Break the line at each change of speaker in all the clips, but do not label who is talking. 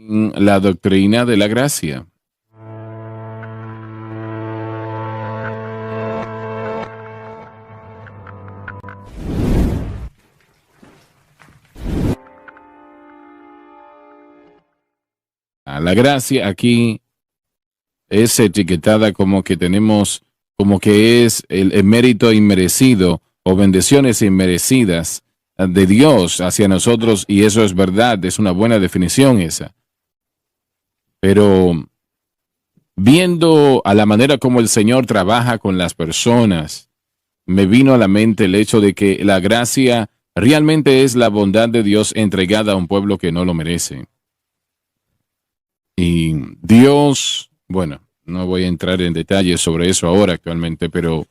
la doctrina de la gracia. La gracia aquí es etiquetada como que tenemos, como que es el mérito inmerecido o bendiciones inmerecidas de Dios hacia nosotros, y eso es verdad, es una buena definición esa. Pero viendo a la manera como el Señor trabaja con las personas, me vino a la mente el hecho de que la gracia realmente es la bondad de Dios entregada a un pueblo que no lo merece. Y Dios, bueno, no voy a entrar en detalles sobre eso ahora actualmente, pero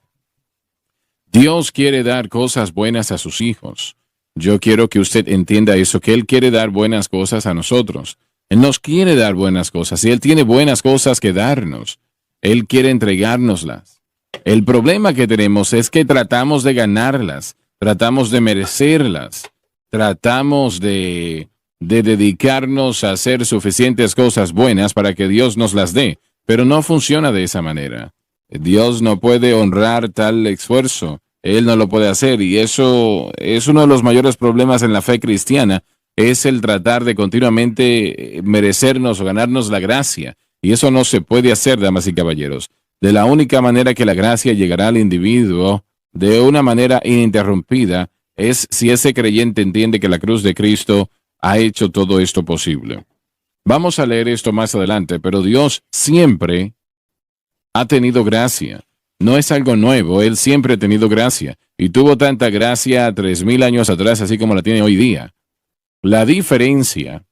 Dios quiere dar cosas buenas a sus hijos. Yo quiero que usted entienda eso, que Él quiere dar buenas cosas a nosotros. Él nos quiere dar buenas cosas y Él tiene buenas cosas que darnos. Él quiere entregárnoslas. El problema que tenemos es que tratamos de ganarlas, tratamos de merecerlas, tratamos de dedicarnos a hacer suficientes cosas buenas para que Dios nos las dé, pero no funciona de esa manera. Dios no puede honrar tal esfuerzo, Él no lo puede hacer, y eso es uno de los mayores problemas en la fe cristiana, es el tratar de continuamente merecernos o ganarnos la gracia, y eso no se puede hacer, damas y caballeros. De la única manera que la gracia llegará al individuo de una manera ininterrumpida es si ese creyente entiende que la cruz de Cristo ha hecho todo esto posible. Vamos a leer esto más adelante, pero Dios siempre ha tenido gracia. No es algo nuevo, Él siempre ha tenido gracia. Y tuvo tanta gracia 3,000 años atrás, así como la tiene hoy día. La diferencia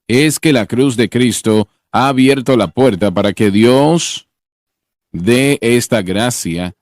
es que la cruz de Cristo ha abierto la puerta para que Dios dé esta gracia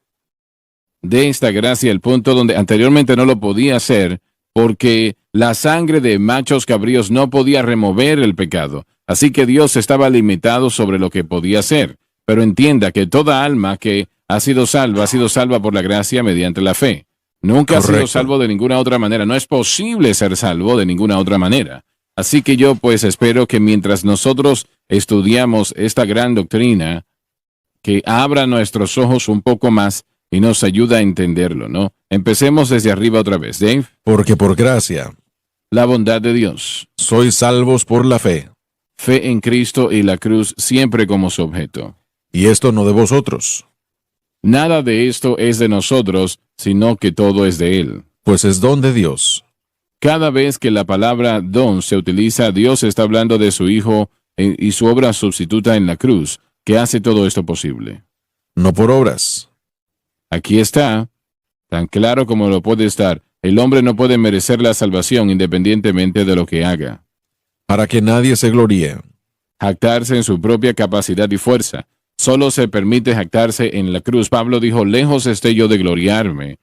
al punto donde anteriormente no lo podía hacer, porque la sangre de machos cabríos no podía remover el pecado. Así que Dios estaba limitado sobre lo que podía hacer. Pero entienda que toda alma que ha sido salva por la gracia mediante la fe. Nunca ha sido salvo de ninguna otra manera. No es posible ser salvo de ninguna otra manera. Así que yo pues espero que mientras nosotros estudiamos esta gran doctrina, que abra nuestros ojos un poco más y nos ayuda a entenderlo, ¿no? Empecemos desde arriba otra vez, Dave.
Porque por gracia,
la bondad de Dios,
sois salvos por la fe.
Fe en Cristo y la cruz siempre como su objeto.
Y esto no de vosotros.
Nada de esto es de nosotros, sino que todo es de Él.
Pues es don de Dios.
Cada vez que la palabra don se utiliza, Dios está hablando de su Hijo y su obra sustituta en la cruz, que hace todo esto posible.
No por obras.
Aquí está, tan claro como lo puede estar. El hombre no puede merecer la salvación independientemente de lo que haga.
Para que nadie se gloríe.
Jactarse en su propia capacidad y fuerza. Solo se permite jactarse en la cruz. Pablo dijo, lejos esté yo de gloriarme,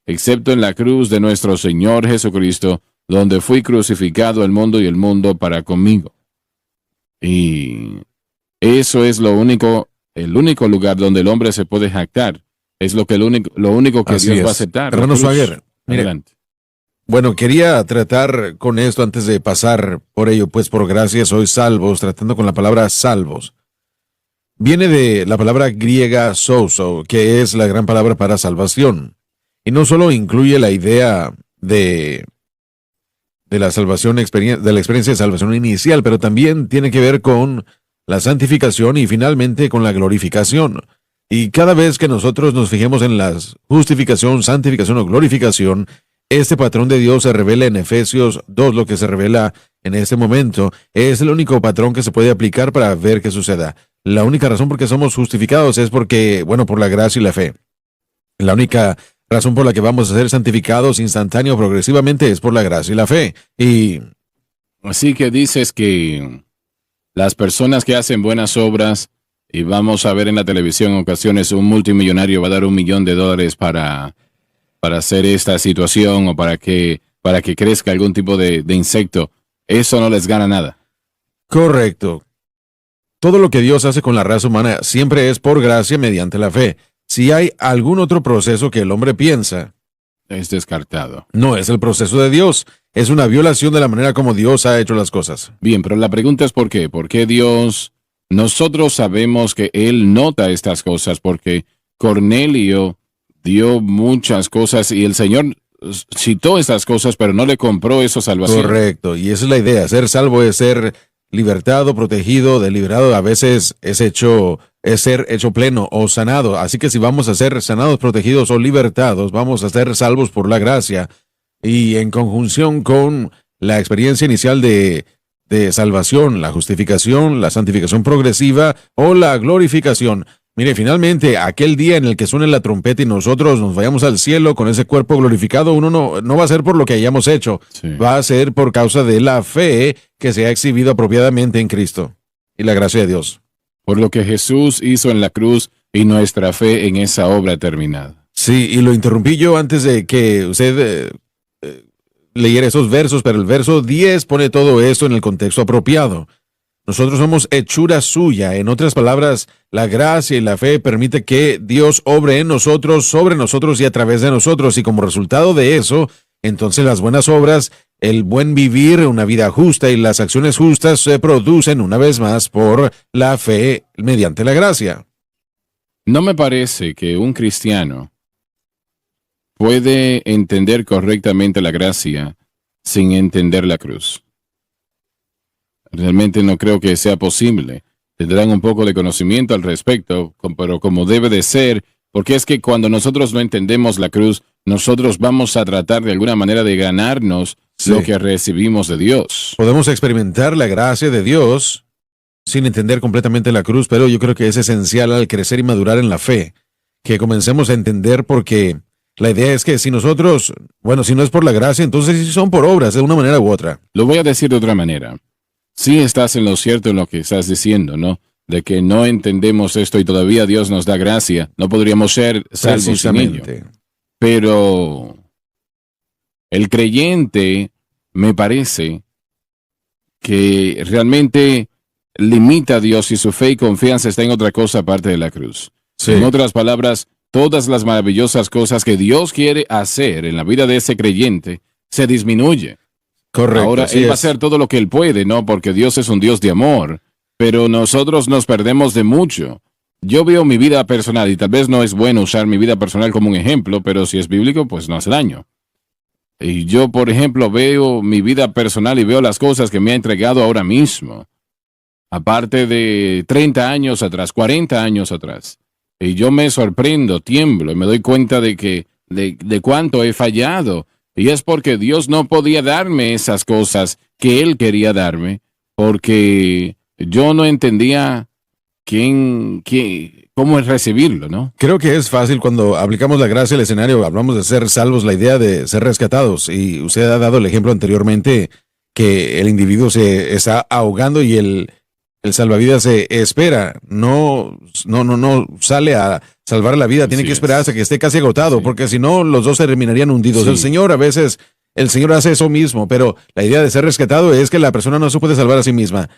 excepto en la cruz de nuestro Señor Jesucristo, donde fui crucificado el mundo y el mundo para conmigo. Y eso es el único lugar donde el hombre se puede jactar. Es lo único que Dios va a aceptar.
Hermano Swagger, adelante. Bueno, quería tratar con esto antes de pasar por ello, pues por gracia sois salvos, tratando con la palabra salvos. Viene de la palabra griega souso, que es la gran palabra para salvación. Y no solo incluye la idea de la salvación, de la experiencia de salvación inicial, pero también tiene que ver con la santificación y finalmente con la glorificación. Y cada vez que nosotros nos fijemos en la justificación, santificación o glorificación, este patrón de Dios se revela en Efesios 2, lo que se revela en este momento. Es el único patrón que se puede aplicar para ver qué suceda. La única razón por que somos justificados es porque, por la gracia y la fe. La única razón por la que vamos a ser santificados instantáneo progresivamente es por la gracia y la fe. Y
así que dices que las personas que hacen buenas obras, y vamos a ver en la televisión en ocasiones un multimillonario va a dar $1 millón para hacer esta situación o para que crezca algún tipo de insecto, eso no les gana nada.
Correcto. Todo lo que Dios hace con la raza humana siempre es por gracia mediante la fe. Si hay algún otro proceso que el hombre piensa
es descartado.
No es el proceso de Dios. Es una violación de la manera como Dios ha hecho las cosas.
Bien, pero la pregunta es ¿por qué? ¿Por qué Dios? Nosotros sabemos que Él nota estas cosas porque Cornelio dio muchas cosas y el Señor citó esas cosas, pero no le compró esa salvación.
Correcto, y esa es la idea. Ser salvo es ser libertado, protegido, deliberado. A veces es ser hecho pleno o sanado. Así que si vamos a ser sanados, protegidos o libertados, vamos a ser salvos por la gracia. Y en conjunción con la experiencia inicial de salvación, la justificación, la santificación progresiva o la glorificación. Mire, finalmente, aquel día en el que suene la trompeta y nosotros nos vayamos al cielo con ese cuerpo glorificado, uno no va a ser por lo que hayamos hecho, va a ser por causa de la fe que se ha exhibido apropiadamente en Cristo y la gracia de Dios.
Por lo que Jesús hizo en la cruz y nuestra fe en esa obra terminada.
Sí, y lo interrumpí yo antes de que usted leyera esos versos, pero el verso 10 pone todo esto en el contexto apropiado. Nosotros somos hechura suya. En otras palabras, la gracia y la fe permite que Dios obre en nosotros, sobre nosotros y a través de nosotros. Y como resultado de eso, entonces las buenas obras, el buen vivir, una vida justa y las acciones justas se producen una vez más por la fe mediante la gracia.
No me parece que un cristiano puede entender correctamente la gracia sin entender la cruz. Realmente no creo que sea posible. Tendrán un poco de conocimiento al respecto, pero como debe de ser, porque es que cuando nosotros no entendemos la cruz, nosotros vamos a tratar de alguna manera de ganarnos lo que recibimos de Dios.
Podemos experimentar la gracia de Dios sin entender completamente la cruz, pero yo creo que es esencial al crecer y madurar en la fe, que comencemos a entender porque la idea es que si nosotros, si no es por la gracia, entonces sí son por obras, de una manera u otra.
Lo voy a decir de otra manera. Sí estás en lo cierto en lo que estás diciendo, ¿no? De que no entendemos esto y todavía Dios nos da gracia. No podríamos ser salvos sin ello. Pero el creyente, me parece, que realmente limita a Dios y su fe y confianza está en otra cosa aparte de la cruz. Sí. En otras palabras, todas las maravillosas cosas que Dios quiere hacer en la vida de ese creyente se disminuye.
Correcto.
Ahora, Él va a hacer todo lo que Él puede, ¿no? Porque Dios es un Dios de amor, pero nosotros nos perdemos de mucho. Yo veo mi vida personal, y tal vez no es bueno usar mi vida personal como un ejemplo, pero si es bíblico, pues no hace daño. Y yo, por ejemplo, veo mi vida personal y veo las cosas que me ha entregado ahora mismo. Aparte de 30 años atrás, 40 años atrás. Y yo me sorprendo, tiemblo, y me doy cuenta de cuánto he fallado. Y es porque Dios no podía darme esas cosas que Él quería darme, porque yo no entendía cómo es recibirlo, ¿no?
Creo que es fácil cuando aplicamos la gracia al escenario, hablamos de ser salvos, la idea de ser rescatados. Y usted ha dado el ejemplo anteriormente que el individuo se está ahogando y el salvavidas se espera, no sale a salvar la vida, tiene que esperar hasta que esté casi agotado, porque si no, los dos se terminarían hundidos. El Señor hace eso mismo, pero la idea de ser rescatado es que la persona no se puede salvar a sí misma,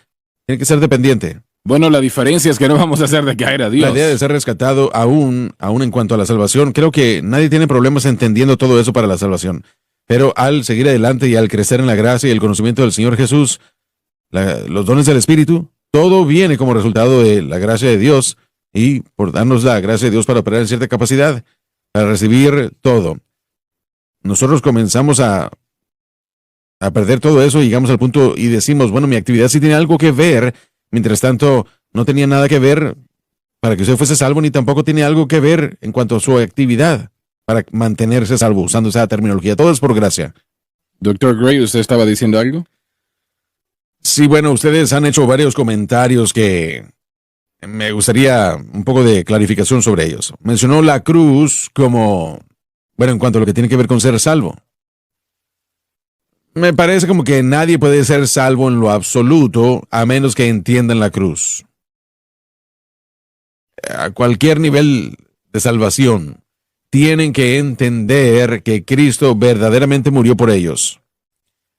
tiene que ser dependiente.
Bueno, la diferencia es que no vamos a hacer de caer a Dios.
La idea de ser rescatado, aún en cuanto a la salvación, creo que nadie tiene problemas entendiendo todo eso para la salvación, pero al seguir adelante y al crecer en la gracia y el conocimiento del Señor Jesús, los dones del Espíritu, todo viene como resultado de la gracia de Dios y por darnos la gracia de Dios para operar en cierta capacidad, para recibir todo. Nosotros comenzamos a perder todo eso y llegamos al punto y decimos, mi actividad sí tiene algo que ver, mientras tanto no tenía nada que ver para que usted fuese salvo, ni tampoco tiene algo que ver en cuanto a su actividad para mantenerse salvo, usando esa terminología. Todo es por gracia.
Doctor Gray, ¿usted estaba diciendo algo?
Sí, ustedes han hecho varios comentarios que me gustaría un poco de clarificación sobre ellos. Mencionó la cruz como, en cuanto a lo que tiene que ver con ser salvo. Me parece como que nadie puede ser salvo en lo absoluto a menos que entiendan la cruz. A cualquier nivel de salvación, tienen que entender que Cristo verdaderamente murió por ellos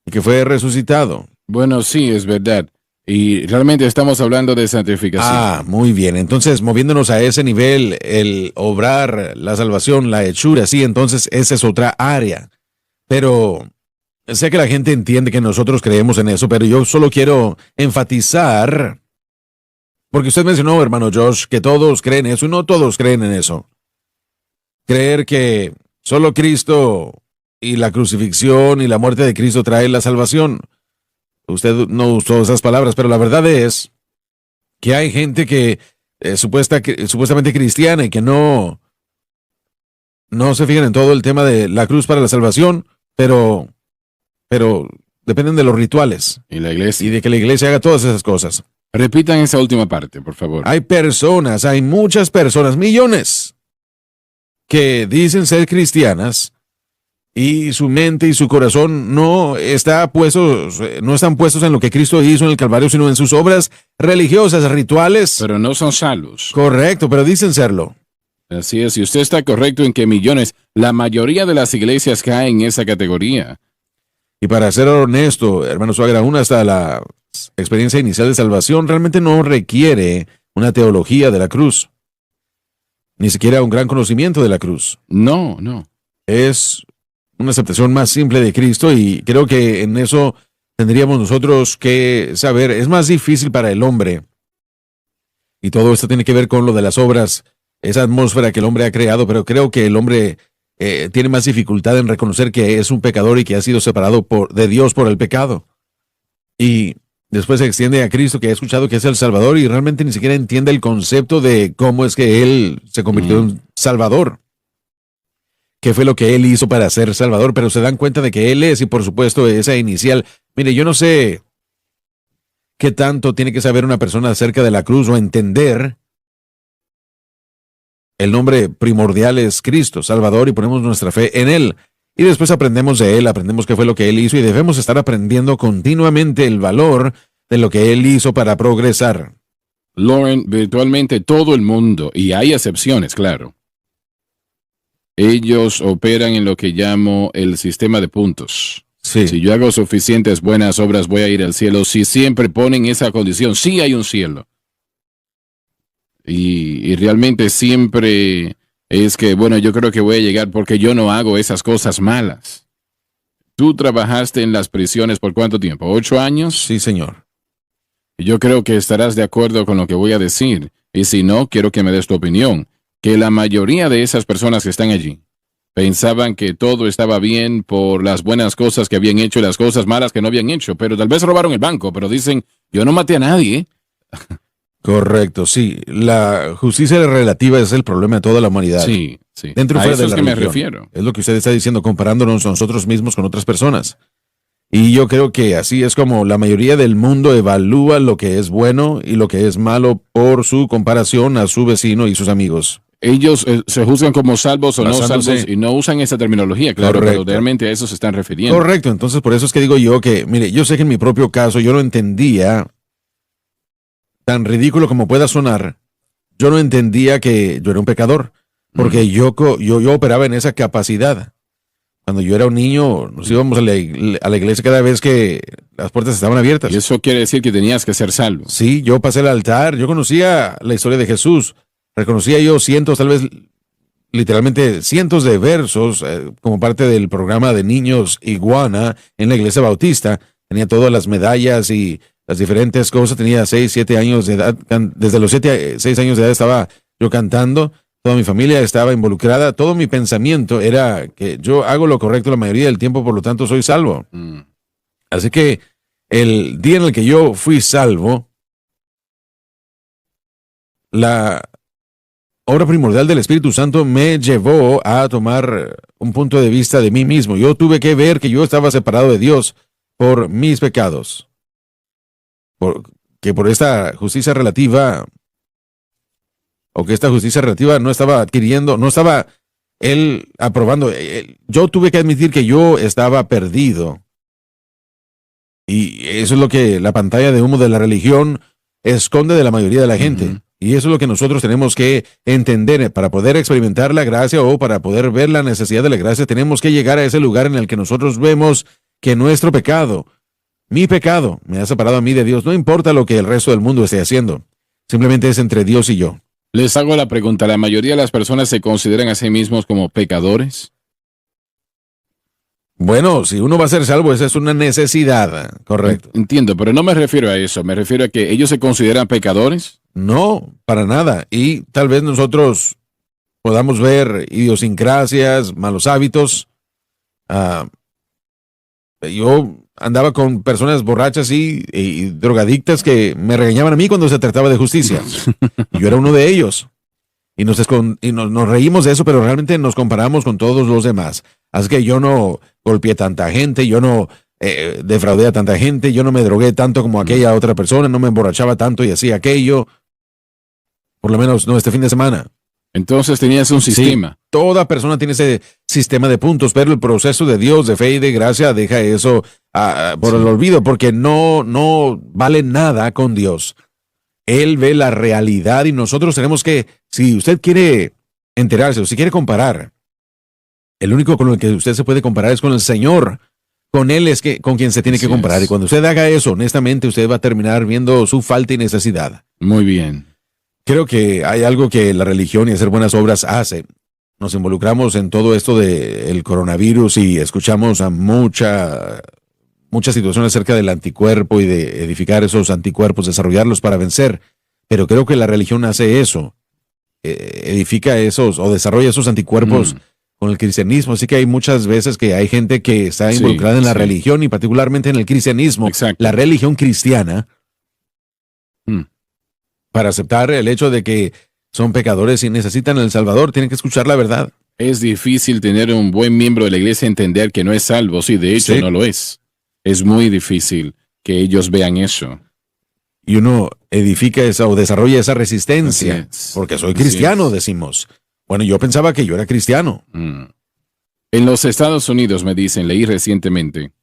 y que fue resucitado.
Bueno, sí, es verdad. Y realmente estamos hablando de santificación.
Ah, muy bien. Entonces, moviéndonos a ese nivel, el obrar, la salvación, la hechura, sí, entonces esa es otra área. Pero sé que la gente entiende que nosotros creemos en eso, pero yo solo quiero enfatizar, porque usted mencionó, hermano Josh, que todos creen eso y no todos creen en eso. Creer que solo Cristo y la crucifixión y la muerte de Cristo trae la salvación. Usted no usó esas palabras, pero la verdad es que hay gente que supuestamente cristiana y que no se fijan en todo el tema de la cruz para la salvación, pero dependen de los rituales
Y la iglesia.
y de que la iglesia haga todas esas cosas.
Repitan esa última parte, por favor.
Hay muchas personas, millones, que dicen ser cristianas y su mente y su corazón no están puestos en lo que Cristo hizo en el Calvario, sino en sus obras religiosas, rituales.
Pero no son salvos.
Correcto, pero dicen serlo.
Así es, y usted está correcto en que millones, la mayoría de las iglesias caen en esa categoría.
Y para ser honesto, hermano Suagra, aún hasta la experiencia inicial de salvación realmente no requiere una teología de la cruz, ni siquiera un gran conocimiento de la cruz.
No, no.
Es una aceptación más simple de Cristo y creo que en eso tendríamos nosotros que saber. Es más difícil para el hombre, y todo esto tiene que ver con lo de las obras, esa atmósfera que el hombre ha creado, pero creo que el hombre tiene más dificultad en reconocer que es un pecador y que ha sido separado de Dios por el pecado. Y después se extiende a Cristo, que ha escuchado que es el Salvador y realmente ni siquiera entiende el concepto de cómo es que Él se convirtió en Salvador. ¿Qué fue lo que Él hizo para ser Salvador? Pero se dan cuenta de que Él es, y por supuesto esa inicial. Mire, yo no sé qué tanto tiene que saber una persona acerca de la cruz o entender. El nombre primordial es Cristo, Salvador, y ponemos nuestra fe en Él. Y después aprendemos de Él, aprendemos qué fue lo que Él hizo y debemos estar aprendiendo continuamente el valor de lo que Él hizo para progresar.
Lauren, virtualmente todo el mundo, y hay excepciones, claro. Ellos operan en lo que llamo el sistema de puntos.
Sí.
Si yo hago suficientes buenas obras, voy a ir al cielo. Si siempre ponen esa condición, sí hay un cielo. Y realmente siempre es que, bueno, yo creo que voy a llegar porque yo no hago esas cosas malas. ¿Tú trabajaste en las prisiones por cuánto tiempo? ¿8 años?
Sí, señor.
Yo creo que estarás de acuerdo con lo que voy a decir. Y si no, quiero que me des tu opinión. Que la mayoría de esas personas que están allí pensaban que todo estaba bien por las buenas cosas que habían hecho y las cosas malas que no habían hecho. Pero tal vez robaron el banco, pero dicen, yo no maté a nadie.
Correcto, sí. La justicia relativa es el problema de toda la humanidad.
Sí, sí.
Dentro y
A
fuera
eso
de
es
la
que me
religión.
refiero.
Es lo que usted está diciendo, comparándonos nosotros mismos con otras personas. Y yo creo que así es como la mayoría del mundo evalúa lo que es bueno y lo que es malo por su comparación a su vecino y sus amigos.
Ellos se juzgan como salvos o no
Basándose-
salvos y no usan esa terminología, claro,
Correcto.
pero realmente a eso se están refiriendo.
Correcto, entonces por eso es que digo yo que, mire, yo sé que en mi propio caso yo no entendía, tan ridículo como pueda sonar, yo no entendía que yo era un pecador, porque yo operaba en esa capacidad. Cuando yo era un niño, nos íbamos a la iglesia cada vez que las puertas estaban abiertas.
Y eso quiere decir que tenías que ser salvo.
Sí, yo pasé el altar, yo conocía la historia de Jesús, reconocía yo cientos, tal vez literalmente cientos de versos como parte del programa de niños Iguana en la iglesia bautista. Tenía todas las medallas y las diferentes cosas, tenía 6, 7 años de edad, desde los 6 años de edad estaba yo cantando. Toda mi familia estaba involucrada. Todo mi pensamiento era que yo hago lo correcto la mayoría del tiempo, por lo tanto soy salvo. Así que el día en el que yo fui salvo, la obra primordial del Espíritu Santo me llevó a tomar un punto de vista de mí mismo. Yo tuve que ver que yo estaba separado de Dios por mis pecados. Que por esta justicia relativa, o que esta justicia relativa no estaba adquiriendo, no estaba él aprobando. Yo tuve que admitir que yo estaba perdido. Y eso es lo que la pantalla de humo de la religión esconde de la mayoría de la gente.
Ujú.
Y eso es lo que nosotros tenemos que entender. Para poder experimentar la gracia o para poder ver la necesidad de la gracia, tenemos que llegar a ese lugar en el que nosotros vemos que nuestro pecado Mi pecado me ha separado a mí de Dios. No importa lo que el resto del mundo esté haciendo. Simplemente es entre Dios y yo.
Les hago la pregunta, ¿la mayoría de las personas se consideran a sí mismos como pecadores?
Bueno, si uno va a ser salvo, esa es una necesidad, correcto.
Entiendo, pero no me refiero a eso. Me refiero a que ellos se consideran pecadores.
No, para nada. Y tal vez nosotros podamos ver idiosincrasias, malos hábitos. Yo andaba con personas borrachas y drogadictas que me regañaban a mí cuando se trataba de justicia. Yo era uno de ellos. Y nos reímos de eso, pero realmente nos comparamos con todos los demás. Así que yo no golpeé tanta gente, yo no defraudé a tanta gente, yo no me drogué tanto como aquella otra persona, no me emborrachaba tanto y hacía aquello. Por lo menos no este fin de semana.
Entonces tenías un sistema.
Sí, toda persona tiene ese sistema de puntos, pero el proceso de Dios, de fe y de gracia, deja eso por el olvido, porque no vale nada con Dios. Él ve la realidad y nosotros tenemos que, si usted quiere enterarse o si quiere comparar, el único con el que usted se puede comparar es con el Señor. Con Él es con quien se tiene que comparar. Y cuando usted haga eso, honestamente, usted va a terminar viendo su falta y necesidad.
Muy bien.
Creo que hay algo que la religión y hacer buenas obras hace. Nos involucramos en todo esto del coronavirus y escuchamos a muchas situaciones acerca del anticuerpo y de edificar esos anticuerpos, desarrollarlos para vencer. Pero creo que la religión hace eso. Edifica esos o desarrolla esos anticuerpos con el cristianismo. Así que hay muchas veces que hay gente que está involucrada en la religión y particularmente en el cristianismo.
Exacto.
La religión cristiana. Para aceptar el hecho de que son pecadores y necesitan el Salvador, tienen que escuchar la verdad.
Es difícil tener un buen miembro de la iglesia entender que no es salvo. Sí, de hecho no lo es. Es muy difícil que ellos vean eso.
Y uno edifica esa o desarrolla esa resistencia. Porque soy cristiano, decimos. Bueno, yo pensaba que yo era cristiano.
En los Estados Unidos, me dicen, leí recientemente,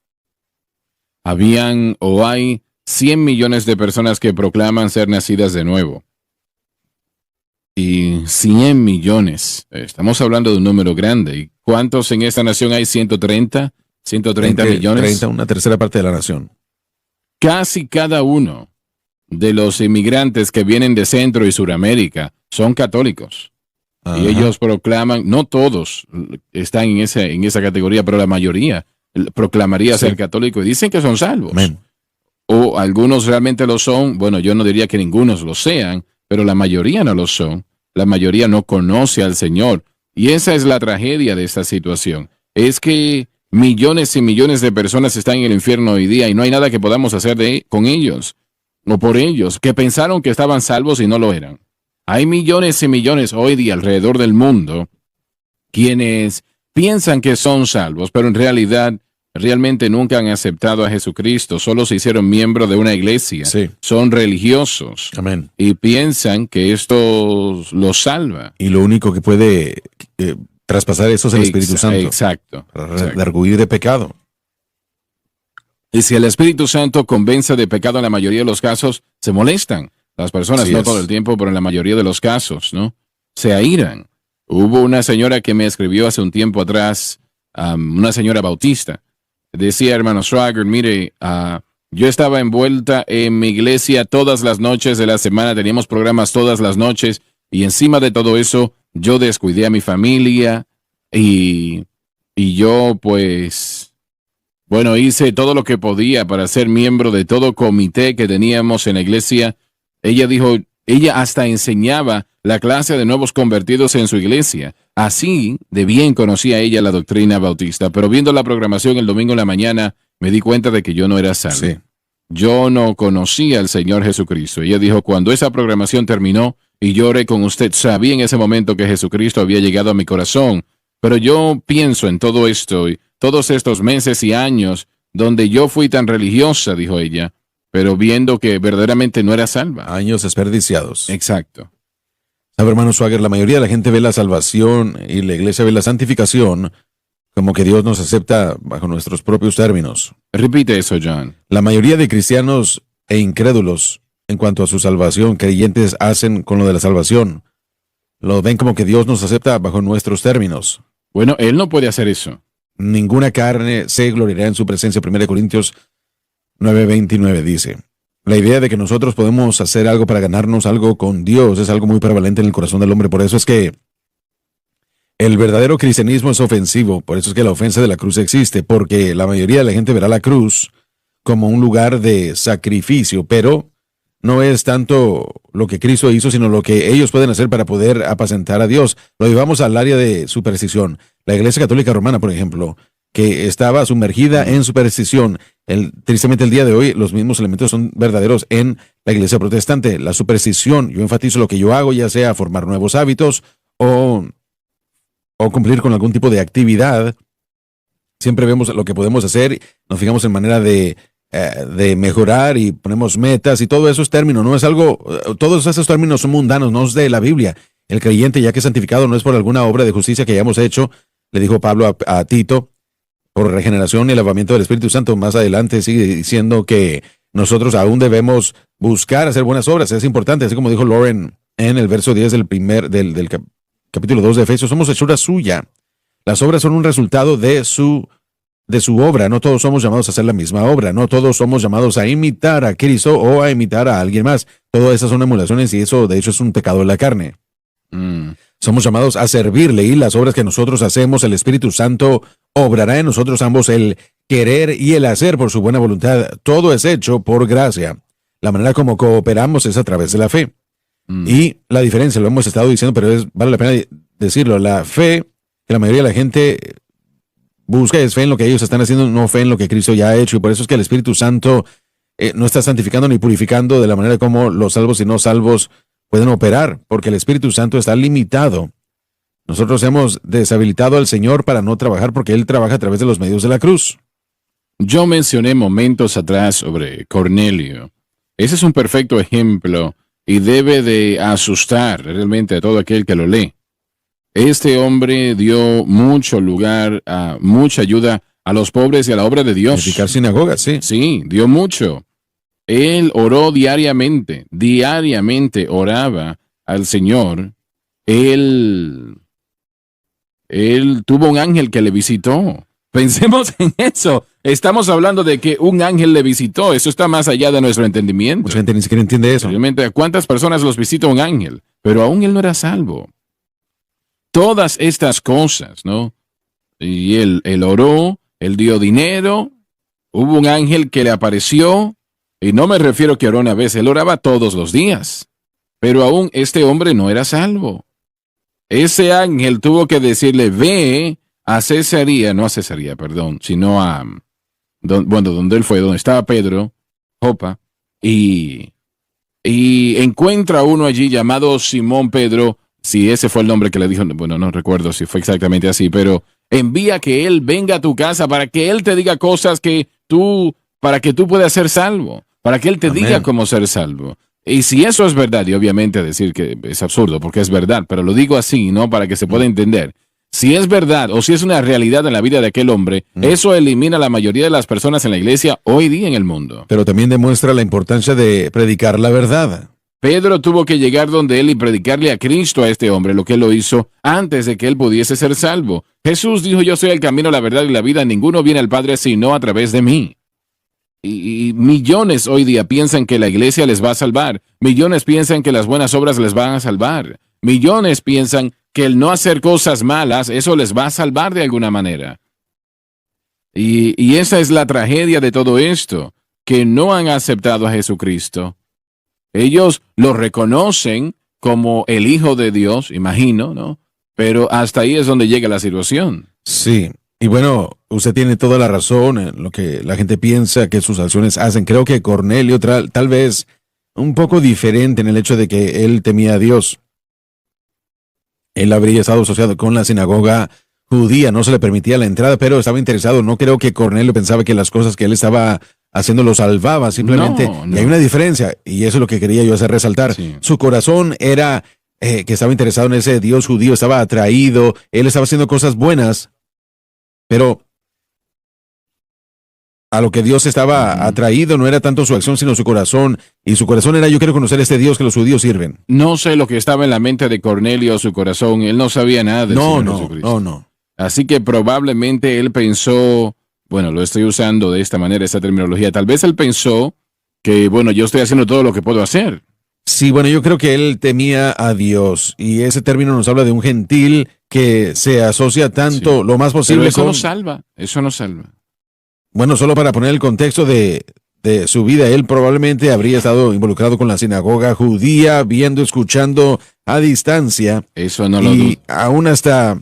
habían o hay 100 millones de personas que proclaman ser nacidas de nuevo. Y 100 millones. Estamos hablando de un número grande. ¿Y cuántos en esta nación hay? 130 millones.
30, una tercera parte de la nación.
Casi cada uno de los inmigrantes que vienen de Centro y Suramérica son católicos. Ajá. Y ellos proclaman, no todos están en esa categoría, pero la mayoría proclamaría ser católico y dicen que son salvos.
Amén.
O algunos realmente lo son. Bueno, yo no diría que ningunos lo sean, pero la mayoría no lo son. La mayoría no conoce al Señor. Y esa es la tragedia de esta situación. Es que millones y millones de personas están en el infierno hoy día y no hay nada que podamos hacer con ellos o por ellos, que pensaron que estaban salvos y no lo eran. Hay millones y millones hoy día alrededor del mundo quienes piensan que son salvos, pero en realidad realmente nunca han aceptado a Jesucristo, solo se hicieron miembros de una iglesia, son religiosos.
Amén.
Y piensan que esto los salva.
Y lo único que puede traspasar eso es el Espíritu Santo.
Exacto.
Para redarguir de pecado.
Y si el Espíritu Santo convence de pecado en la mayoría de los casos, se molestan. Las personas, no todo el tiempo, pero en la mayoría de los casos, ¿no? Se airan. Hubo una señora que me escribió hace un tiempo atrás, una señora bautista. Decía, hermano Schwager, mire, yo estaba envuelta en mi iglesia todas las noches de la semana, teníamos programas todas las noches, y encima de todo eso, yo descuidé a mi familia, y yo, pues, bueno, hice todo lo que podía para ser miembro de todo comité que teníamos en la iglesia. Ella dijo, ella hasta enseñaba la clase de nuevos convertidos en su iglesia. Así de bien conocía ella la doctrina bautista, pero viendo la programación el domingo en la mañana, me di cuenta de que yo no era salvo. Sí. Yo no conocía al Señor Jesucristo. Ella dijo, cuando esa programación terminó y yo oré con usted, sabía en ese momento que Jesucristo había llegado a mi corazón. Pero yo pienso en todo esto y todos estos meses y años donde yo fui tan religiosa, dijo ella, pero viendo que verdaderamente no era salva.
Años desperdiciados.
Exacto.
Sabe, hermano Schwager, la mayoría de la gente ve la salvación y la iglesia ve la santificación como que Dios nos acepta bajo nuestros propios términos.
Repite eso, John.
La mayoría de cristianos e incrédulos en cuanto a su salvación, creyentes hacen con lo de la salvación. Lo ven como que Dios nos acepta bajo nuestros términos.
Bueno, Él no puede hacer eso.
Ninguna carne se gloriará en su presencia, 1 Corintios 9:29 dice, la idea de que nosotros podemos hacer algo para ganarnos algo con Dios es algo muy prevalente en el corazón del hombre. Por eso es que el verdadero cristianismo es ofensivo. Por eso es que la ofensa de la cruz existe, porque la mayoría de la gente verá la cruz como un lugar de sacrificio, pero no es tanto lo que Cristo hizo, sino lo que ellos pueden hacer para poder apacentar a Dios. Lo llevamos al área de superstición. La Iglesia Católica Romana, por ejemplo, que estaba sumergida en superstición. Tristemente el día de hoy los mismos elementos son verdaderos en la Iglesia Protestante. La superstición, yo enfatizo lo que yo hago, ya sea formar nuevos hábitos o cumplir con algún tipo de actividad. Siempre vemos lo que podemos hacer, nos fijamos en manera de mejorar y ponemos metas y todo eso es término, no es algo, todos esos términos son mundanos, no es de la Biblia. El creyente, ya que es santificado, no es por alguna obra de justicia que hayamos hecho, le dijo Pablo a Tito, por regeneración y el lavamiento del Espíritu Santo. Más adelante sigue diciendo que nosotros aún debemos buscar hacer buenas obras, es importante, así como dijo Lauren en el verso 10 del capítulo 2 de Efesios, somos hechura suya. Las obras son un resultado de su obra. No todos somos llamados a hacer la misma obra. No todos somos llamados a imitar a Cristo o a imitar a alguien más. Todas esas son emulaciones y eso, de hecho, es un pecado de la carne. Somos llamados a servirle y las obras que nosotros hacemos, el Espíritu Santo obrará en nosotros ambos el querer y el hacer por su buena voluntad. Todo es hecho por gracia. La manera como cooperamos es a través de la fe. Y la diferencia, lo hemos estado diciendo, pero vale la pena decirlo, la fe que la mayoría de la gente busca es fe en lo que ellos están haciendo, no fe en lo que Cristo ya ha hecho. Y por eso es que el Espíritu Santo no está santificando ni purificando de la manera como los salvos y no salvos pueden operar, porque el Espíritu Santo está limitado. Nosotros hemos deshabilitado al Señor para no trabajar porque Él trabaja a través de los medios de la cruz.
Yo mencioné momentos atrás sobre Cornelio. Ese es un perfecto ejemplo y debe de asustar realmente a todo aquel que lo lee. Este hombre dio mucho lugar, mucha ayuda a los pobres y a la obra de Dios.
Edificar sinagogas, sí.
Sí, dio mucho. Él oró diariamente oraba al Señor. Él tuvo un ángel que le visitó. Pensemos en eso. Estamos hablando de que un ángel le visitó. Eso está más allá de nuestro entendimiento.
Mucha gente ni siquiera entiende eso.
Realmente, ¿a cuántas personas los visita un ángel? Pero aún él no era salvo. Todas estas cosas, ¿no? Y él oró, él dio dinero, hubo un ángel que le apareció, y no me refiero que oró una vez, él oraba todos los días. Pero aún este hombre no era salvo. Ese ángel tuvo que decirle, ve a Cesarea, no a Cesarea, perdón, sino a, donde él fue, donde estaba Pedro, Jopa, y encuentra uno allí llamado Simón Pedro, si ese fue el nombre que le dijo, bueno, no recuerdo si fue exactamente así, pero envía que él venga a tu casa para que él te diga cosas para que tú puedas ser salvo, para que él te
Amén.
diga cómo ser salvo. Y si eso es verdad, y obviamente decir que es absurdo porque es verdad, pero lo digo así, ¿no? Para que se pueda entender. Si es verdad o si es una realidad en la vida de aquel hombre, eso elimina a la mayoría de las personas en la iglesia hoy día en el mundo.
Pero también demuestra la importancia de predicar la verdad.
Pedro tuvo que llegar donde él y predicarle a Cristo a este hombre, lo que él lo hizo antes de que él pudiese ser salvo. Jesús dijo, yo soy el camino, la verdad y la vida, ninguno viene al Padre sino a través de mí. Y millones hoy día piensan que la iglesia les va a salvar. Millones piensan que las buenas obras les van a salvar. Millones piensan que el no hacer cosas malas, eso les va a salvar de alguna manera. Y esa es la tragedia de todo esto, que no han aceptado a Jesucristo. Ellos lo reconocen como el Hijo de Dios, imagino, ¿no? Pero hasta ahí es donde llega la situación.
Sí. Y bueno, usted tiene toda la razón en lo que la gente piensa que sus acciones hacen. Creo que Cornelio tal vez un poco diferente en el hecho de que él temía a Dios. Él habría estado asociado con la sinagoga judía, no se le permitía la entrada, pero estaba interesado. No creo que Cornelio pensaba que las cosas que él estaba haciendo lo salvaba, simplemente.
No.
Y hay una diferencia, y eso es lo que quería yo hacer resaltar.
Sí.
Su corazón era que estaba interesado en ese Dios judío, estaba atraído, él estaba haciendo cosas buenas. Pero a lo que Dios estaba atraído no era tanto su acción, sino su corazón. Y su corazón era, yo quiero conocer a este Dios que los judíos sirven.
No sé lo que estaba en la mente de Cornelio, su corazón. Él no sabía nada del Señor Jesucristo.
No.
Así que probablemente él pensó, bueno, lo estoy usando de esta manera, esta terminología. Tal vez él pensó que, bueno, yo estoy haciendo todo lo que puedo hacer.
Sí, bueno, yo creo que él temía a Dios y ese término nos habla de un gentil que se asocia tanto
Sí.
lo más posible
Pero eso
con...
no salva, eso no salva.
Bueno, solo para poner el contexto de su vida, él probablemente habría estado involucrado con la sinagoga judía, viendo, escuchando a distancia
Eso no lo
y
dudo.
aún hasta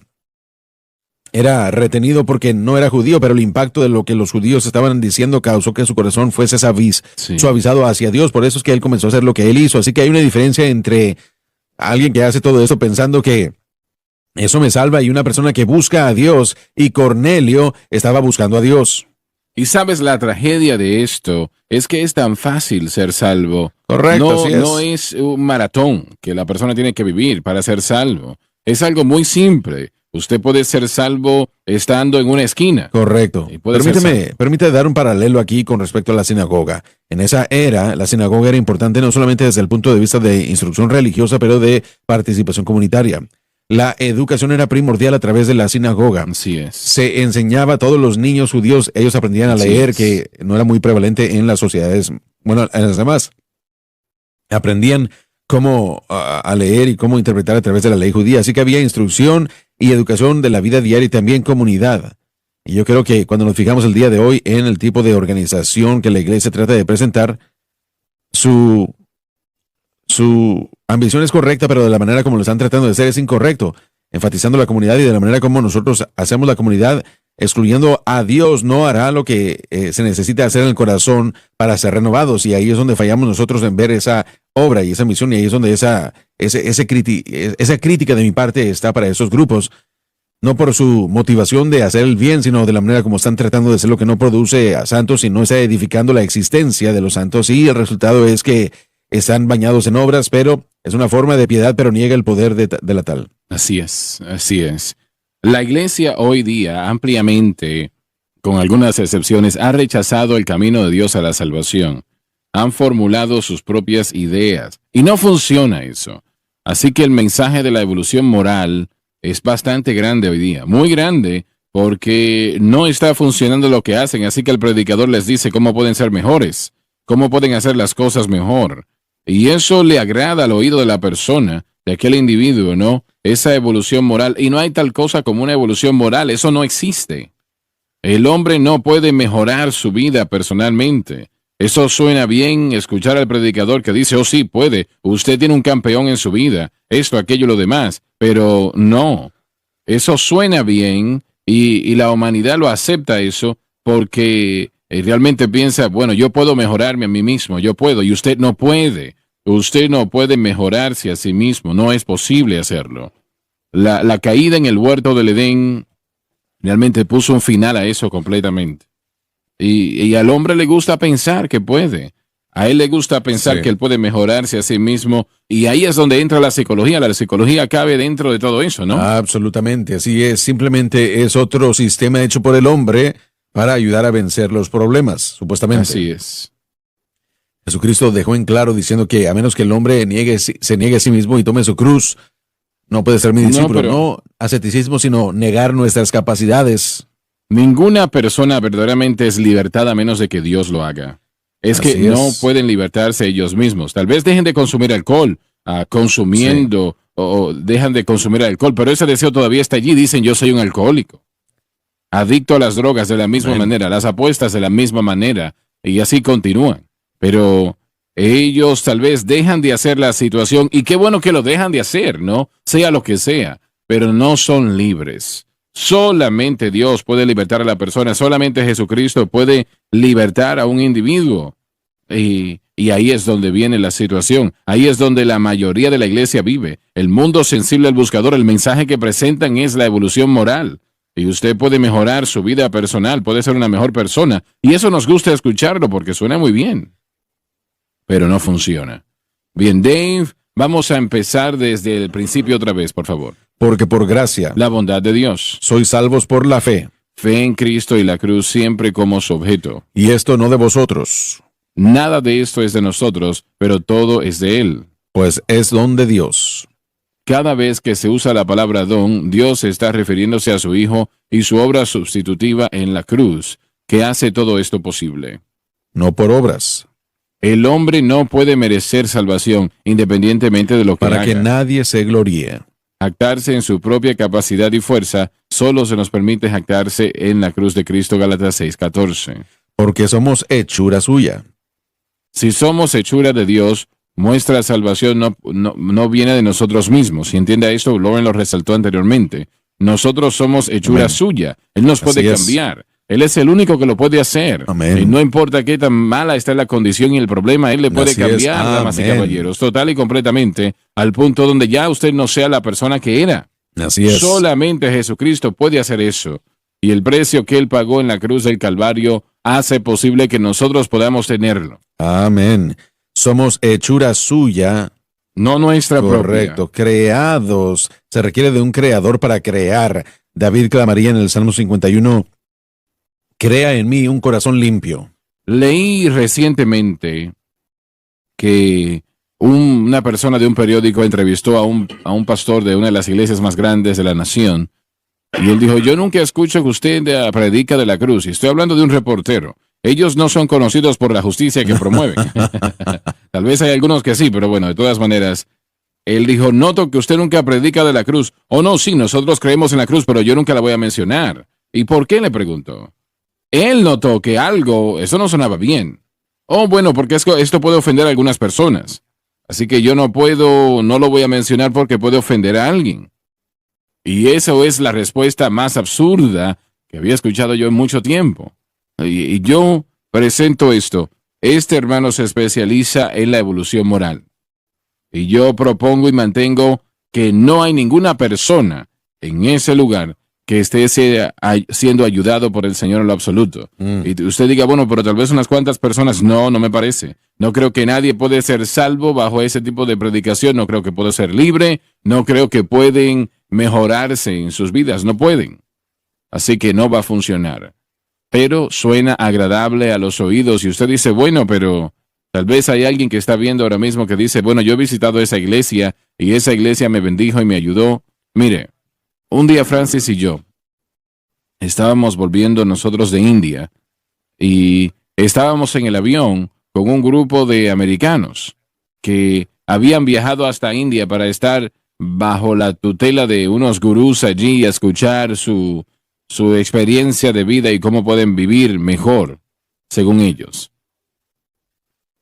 era retenido porque no era judío, pero el impacto de lo que los judíos estaban diciendo causó que su corazón fuese
Sí.
suavizado hacia Dios. Por eso es que él comenzó a hacer lo que él hizo. Así que hay una diferencia entre alguien que hace todo esto pensando que eso me salva y una persona que busca a Dios, y Cornelio estaba buscando a Dios.
Y sabes, la tragedia de esto es que es tan fácil ser salvo.
Correcto,
No,
así es.
no es un maratón que la persona tiene que vivir para ser salvo. Es algo muy simple. Usted puede ser salvo estando en una esquina.
Correcto.
Y puede ser
Permíteme dar un paralelo aquí con respecto a la sinagoga. En esa era, la sinagoga era importante no solamente desde el punto de vista de instrucción religiosa, pero de participación comunitaria. La educación era primordial a través de la sinagoga.
Así es.
Se enseñaba a todos los niños judíos, ellos aprendían a
Así
leer,
es.
que no era muy prevalente en las sociedades, bueno, en las demás. Aprendían cómo a leer y cómo interpretar a través de la ley judía. Así que había instrucción y educación de la vida diaria y también comunidad. Y yo creo que cuando nos fijamos el día de hoy en el tipo de organización que la iglesia trata de presentar, su ambición es correcta, pero de la manera como lo están tratando de hacer es incorrecto, enfatizando la comunidad y de la manera como nosotros hacemos la comunidad, excluyendo a Dios, no hará lo que se necesita hacer en el corazón para ser renovados. Y ahí es donde fallamos nosotros en ver esa obra y esa misión, y ahí es donde esa crítica de mi parte está para esos grupos, no por su motivación de hacer el bien, sino de la manera como están tratando de hacer lo que no produce a santos y no está edificando la existencia de los santos. Y el resultado es que están bañados en obras, pero es una forma de piedad, pero niega el poder de la tal.
Así es, así es. La iglesia hoy día ampliamente, con algunas excepciones, ha rechazado el camino de Dios a la salvación. Han formulado sus propias ideas y no funciona eso. Así que el mensaje de la evolución moral es bastante grande hoy día, muy grande, porque no está funcionando lo que hacen, así que el predicador les dice cómo pueden ser mejores, cómo pueden hacer las cosas mejor. Y eso le agrada al oído de la persona, de aquel individuo, ¿no? Esa evolución moral. Y no hay tal cosa como una evolución moral, eso no existe. El hombre no puede mejorar su vida personalmente. Eso suena bien escuchar al predicador que dice, oh sí, puede, usted tiene un campeón en su vida, esto, aquello, lo demás, pero no. Eso suena bien y la humanidad lo acepta eso porque realmente piensa, bueno, yo puedo mejorarme a mí mismo, yo puedo, y usted no puede. Usted no puede mejorarse a sí mismo, no es posible hacerlo. La caída en el huerto del Edén realmente puso un final a eso completamente. Y al hombre le gusta pensar que puede. A él le gusta pensar
Sí.
que él puede mejorarse a sí mismo. Y ahí es donde entra la psicología. La psicología cabe dentro de todo eso, ¿no?
Absolutamente, así es. Simplemente es otro sistema hecho por el hombre para ayudar a vencer los problemas, supuestamente.
Así es.
Jesucristo dejó en claro diciendo que a menos que el hombre se niegue a sí mismo y tome su cruz, no puede ser mi
No,
discípulo.
pero-
No asceticismo, sino negar nuestras capacidades.
Ninguna persona verdaderamente es libertad a menos de que Dios lo haga. Es que
Así
no
es.
pueden libertarse ellos mismos. Tal vez dejen de consumir alcohol, consumiendo, o dejan de consumir alcohol, pero ese deseo todavía está allí. Dicen, yo soy un alcohólico. Adicto a las drogas de la misma
Amén.
manera, las apuestas de la misma manera, y así continúan. Pero ellos tal vez dejan de hacer la situación, y qué bueno que lo dejan de hacer, ¿no? Sea lo que sea, pero no son libres. Solamente Dios puede libertar a la persona, solamente Jesucristo puede libertar a un individuo. Y ahí es donde viene la situación, ahí es donde la mayoría de la iglesia vive. El mundo sensible al buscador, el mensaje que presentan es la evolución moral. Y usted puede mejorar su vida personal, puede ser una mejor persona. Y eso nos gusta escucharlo porque suena muy bien. Pero no funciona. Bien, Dave, vamos a empezar desde el principio otra vez, por favor.
Porque por gracia
La bondad de Dios.
sois salvos por la fe,
Fe en Cristo y la cruz siempre como su objeto.
y esto no de vosotros,
Nada de esto es de nosotros, pero todo es de Él.
pues es don de Dios.
Cada vez que se usa la palabra don, Dios está refiriéndose a su Hijo y su obra sustitutiva en la cruz. que hace todo esto posible.
No por obras.
El hombre no puede merecer salvación independientemente de lo que haga.
Para que nadie se gloríe.
Jactarse en su propia capacidad y fuerza solo se nos permite jactarse en la cruz de Cristo, Gálatas 6:14.
Porque somos hechura suya.
Si somos hechura de Dios, nuestra salvación no viene de nosotros mismos. Si entiende esto, Lauren lo resaltó anteriormente. Nosotros somos hechura suya. Él nos puede cambiar. Él es el único que lo puede hacer.
Amén.
Y no importa qué tan mala está la condición y el problema, Él le puede cambiar, damas y caballeros, total y completamente, al punto donde ya usted no sea la persona que era.
Así es.
Solamente Jesucristo puede hacer eso. Y el precio que Él pagó en la cruz del Calvario hace posible que nosotros podamos tenerlo.
Amén. Somos hechura suya.
No nuestra propia.
Correcto. Creados. Se requiere de un creador para crear. David clamaría en el Salmo 51, crea en mí un corazón limpio.
Leí recientemente que una persona de un periódico entrevistó a un pastor de una de las iglesias más grandes de la nación. Y él dijo, yo nunca escucho que usted predica de la cruz. Y estoy hablando de un reportero. Ellos no son conocidos por la justicia que promueven. Tal vez hay algunos que sí, pero bueno, de todas maneras, él dijo, noto que usted nunca predica de la cruz. Oh, no, sí, nosotros creemos en la cruz, pero yo nunca la voy a mencionar. ¿Y por qué? Le preguntó. Él notó que eso no sonaba bien. Oh, bueno, porque esto puede ofender a algunas personas. Así que yo no lo voy a mencionar porque puede ofender a alguien. Y eso es la respuesta más absurda que había escuchado yo en mucho tiempo. Y yo presento esto. Este hermano se especializa en la evolución moral. Y yo propongo y mantengo que no hay ninguna persona en ese lugar que esté siendo ayudado por el Señor en lo absoluto. Y usted diga, bueno, pero tal vez unas cuantas personas. No me parece. No creo que nadie puede ser salvo bajo ese tipo de predicación. No creo que pueda ser libre. No creo que pueden mejorarse en sus vidas. No pueden. Así que no va a funcionar. Pero suena agradable a los oídos. Y usted dice, bueno, pero tal vez hay alguien que está viendo ahora mismo que dice, bueno, yo he visitado esa iglesia y esa iglesia me bendijo y me ayudó. Mire, un día Francis y yo estábamos volviendo nosotros de India y estábamos en el avión con un grupo de americanos que habían viajado hasta India para estar bajo la tutela de unos gurús allí y escuchar su experiencia de vida y cómo pueden vivir mejor, según ellos.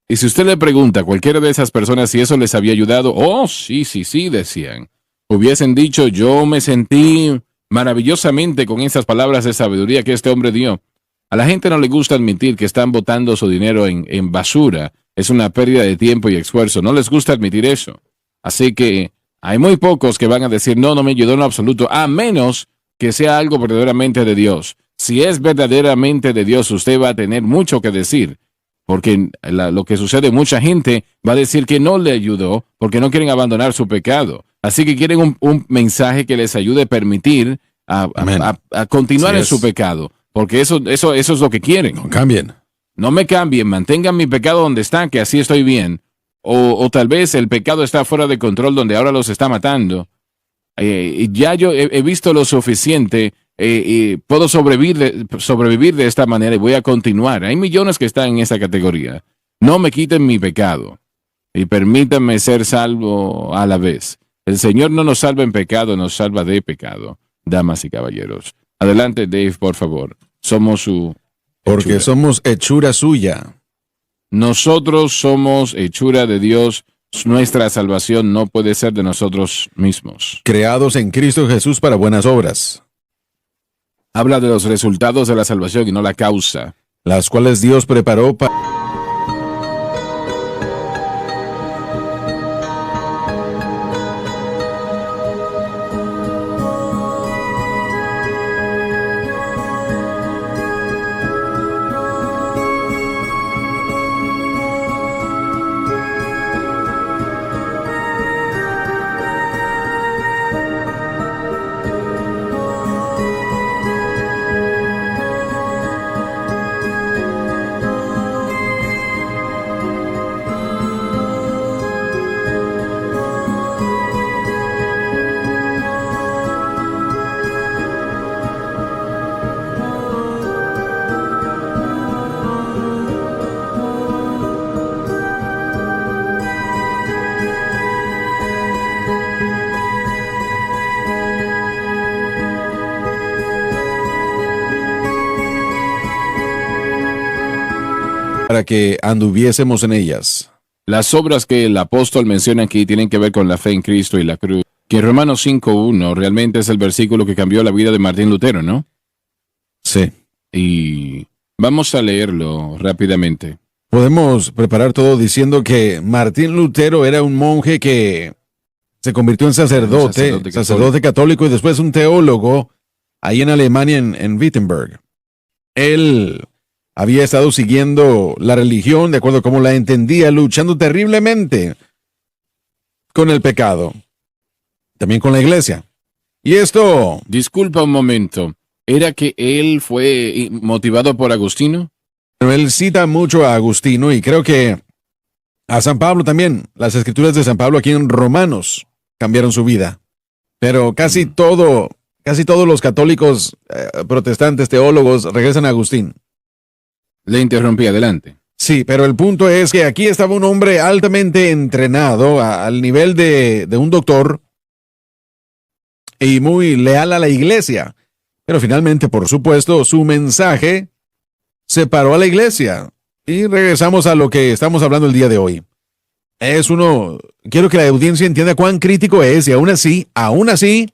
Y si usted le pregunta a cualquiera de esas personas si eso les había ayudado, oh, sí, decían. Hubiesen dicho, yo me sentí maravillosamente con esas palabras de sabiduría que este hombre dio. A la gente no le gusta admitir que están botando su dinero en basura. Es una pérdida de tiempo y esfuerzo. No les gusta admitir eso. Así que hay muy pocos que van a decir, no me ayudó en lo absoluto, a menos que sea algo verdaderamente de Dios. Si es verdaderamente de Dios, usted va a tener mucho que decir. Porque lo que sucede, mucha gente va a decir que no le ayudó porque no quieren abandonar su pecado. Así que quieren un mensaje que les ayude a permitir a continuar en su pecado. Porque eso es lo que quieren.
No cambien.
No me cambien, mantengan mi pecado donde está, que así estoy bien. O tal vez el pecado está fuera de control donde ahora los está matando. Ya yo he visto lo suficiente y puedo sobrevivir de esta manera y voy a continuar. Hay millones que están en esa categoría. No me quiten mi pecado y permítanme ser salvo a la vez. El Señor no nos salva en pecado, nos salva de pecado, damas y caballeros. Adelante, Dave, por favor. Somos su
porque hechura. Somos hechura suya.
Nosotros somos hechura de Dios. Nuestra salvación no puede ser de nosotros mismos.
Creados en Cristo Jesús para buenas obras.
Habla de los resultados de la salvación y no la causa.
Las cuales Dios preparó para... para que anduviésemos en ellas.
Las obras que el apóstol menciona aquí tienen que ver con la fe en Cristo y la cruz. Que en Romanos 5:1 realmente es el versículo que cambió la vida de Martín Lutero, ¿no?
Sí.
Y vamos a leerlo rápidamente.
Podemos preparar todo diciendo que Martín Lutero era un monje que se convirtió en sacerdote católico y después un teólogo ahí en Alemania, en Wittenberg. Él había estado siguiendo la religión de acuerdo a cómo la entendía, luchando terriblemente con el pecado, también con la iglesia. Y esto...
Disculpa un momento. ¿Era que él fue motivado por Agustino?
Pero él cita mucho a Agustino y creo que a San Pablo también. Las escrituras de San Pablo aquí en Romanos cambiaron su vida. Pero casi todos los católicos, protestantes, teólogos, regresan a Agustín.
Le interrumpí, adelante.
Sí, pero el punto es que aquí estaba un hombre altamente entrenado al nivel de un doctor y muy leal a la iglesia. Pero finalmente, por supuesto, su mensaje separó a la iglesia. Y regresamos a lo que estamos hablando el día de hoy. Quiero que la audiencia entienda cuán crítico es y aún así,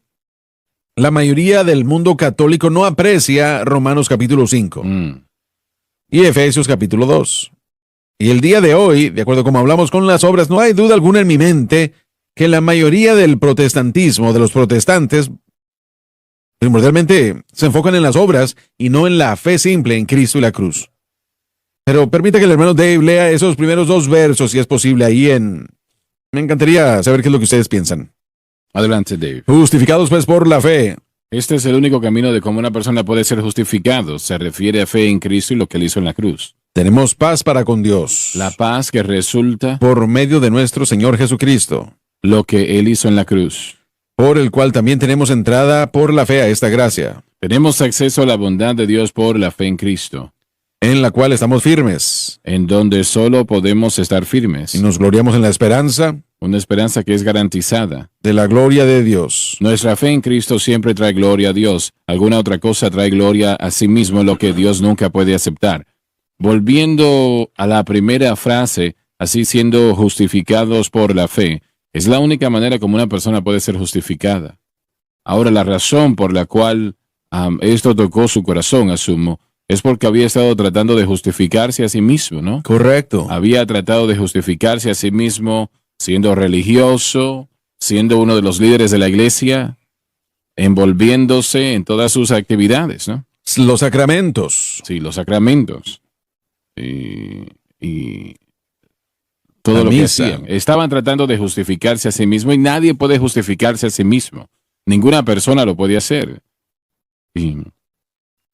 la mayoría del mundo católico no aprecia Romanos capítulo 5 y Efesios capítulo 2. Y el día de hoy, de acuerdo a como hablamos con las obras, no hay duda alguna en mi mente que la mayoría del protestantismo, de los protestantes, primordialmente se enfocan en las obras y no en la fe simple en Cristo y la cruz. Pero permita que el hermano Dave lea esos primeros 2 versos, si es posible, Me encantaría saber qué es lo que ustedes piensan.
Adelante, Dave.
Justificados pues por la fe.
Este es el único camino de cómo una persona puede ser justificado. Se refiere a fe en Cristo y lo que él hizo en la cruz.
Tenemos paz para con Dios.
La paz que resulta
por medio de nuestro Señor Jesucristo.
Lo que él hizo en la cruz.
Por el cual también tenemos entrada por la fe a esta gracia.
Tenemos acceso a la bondad de Dios por la fe en Cristo.
En la cual estamos firmes.
En donde solo podemos estar firmes.
Y nos gloriamos en la esperanza.
Una esperanza que es garantizada.
De la gloria de Dios.
Nuestra fe en Cristo siempre trae gloria a Dios. Alguna otra cosa trae gloria a sí mismo, lo que Dios nunca puede aceptar. Volviendo a la primera frase, así siendo justificados por la fe, es la única manera como una persona puede ser justificada. Ahora, la razón por la cual esto tocó su corazón, asumo, es porque había estado tratando de justificarse a sí mismo, ¿no?
Correcto.
Había tratado de justificarse a sí mismo siendo religioso, siendo uno de los líderes de la iglesia, envolviéndose en todas sus actividades, ¿no?
Los sacramentos.
Sí, los sacramentos. Y todo
la
lo que
misa.
hacían. Estaban tratando de justificarse a sí mismo y nadie puede justificarse a sí mismo. Ninguna persona lo puede hacer. Y